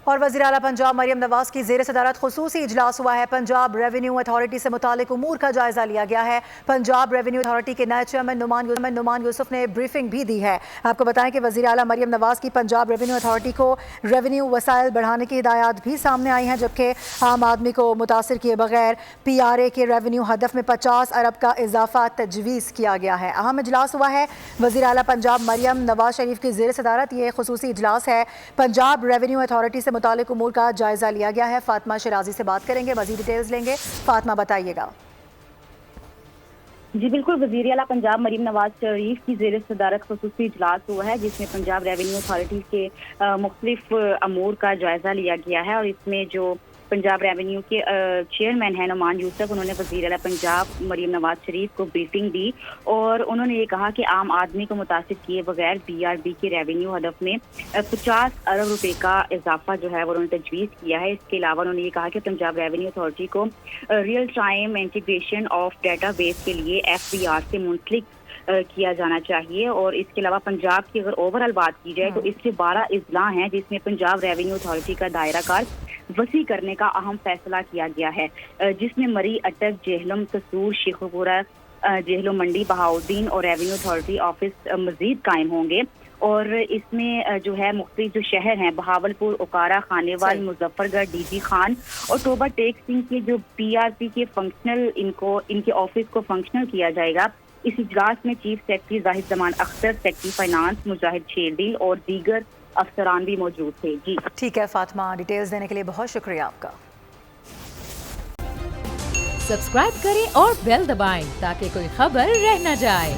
اور وزیر اعلیٰ پنجاب مریم نواز کی زیر صدارت خصوصی اجلاس ہوا ہے۔ پنجاب ریونیو اتھارٹی سے متعلق امور کا جائزہ لیا گیا ہے۔ پنجاب ریونیو اتھارٹی کے نئے چیئرمین نعمان یوسف نے بریفنگ بھی دی ہے۔ آپ کو بتائیں کہ وزیر اعلیٰ مریم نواز کی پنجاب ریونیو اتھارٹی کو ریونیو وسائل بڑھانے کی ہدایات بھی سامنے آئی ہیں، جبکہ عام آدمی کو متاثر کیے بغیر PRA کے ریونیو ہدف میں 50 ارب کا اضافہ تجویز کیا گیا ہے۔ اہم اجلاس ہوا ہے۔ وزیر اعلیٰ پنجاب مریم نواز شریف کی زیر صدارت یہ خصوصی اجلاس ہے۔ پنجاب ریونیو اتھارٹی سے متعلق امور کا جائزہ لیا گیا ہے۔ فاطمہ شیرازی سے بات کریں گے، مزید ڈیٹیلز لیں گے۔ فاطمہ بتائیے گا۔ جی بالکل، وزیر اعلیٰ پنجاب مریم نواز شریف کی زیر صدارت خصوصی اجلاس ہوا ہے، جس میں پنجاب ریونیو اتھارٹی کے مختلف امور کا جائزہ لیا گیا ہے، اور اس میں جو پنجاب ریونیو کے چیئرمین ہیں نعمان یوسف، انہوں نے وزیر اعلیٰ پنجاب مریم نواز شریف کو بریفنگ دی، اور انہوں نے یہ کہا کہ عام آدمی کو متاثر کیے بغیر BRB کے ریونیو ہدف میں 50 ارب روپے کا اضافہ جو ہے وہ انہوں نے تجویز کیا ہے۔ اس کے علاوہ انہوں نے یہ کہا کہ پنجاب ریونیو اتھارٹی کو real time integration of data base کے لیے FBR سے منسلک کیا جانا چاہیے، اور اس کے علاوہ پنجاب کی اگر اوور آل بات کی جائے تو اس سے 12 اضلاع ہیں، جس میں پنجاب ریونیو اتھارٹی کا دائرہ کار وسیع کرنے کا اہم فیصلہ کیا گیا ہے، جس میں مری، اٹک، جہلم، قصور، شیخوپورہ، جہلم منڈی، بہاؤالدین اور ریونیو اتھارٹی آفس مزید قائم ہوں گے، اور اس میں جو ہے مختلف جو شہر ہیں بہاولپور، اوکارا، خانے وال، مظفر گڑھ، DG خان اور ٹوبہ ٹیک سنگھ کے جو PRP کے فنکشنل ان کے آفس کو فنکشنل کیا جائے گا۔ اس اجلاس میں چیف سیکرٹری زاہد زمان اختر، سیکرٹری فائنانس مجاہد شیردل اور دیگر افسران بھی موجود تھے۔ جی ٹھیک ہے فاطمہ، ڈیٹیلز دینے کے لیے بہت شکریہ آپ کا۔ سبسکرائب کریں اور بیل دبائیں تاکہ کوئی خبر رہ نہ جائے۔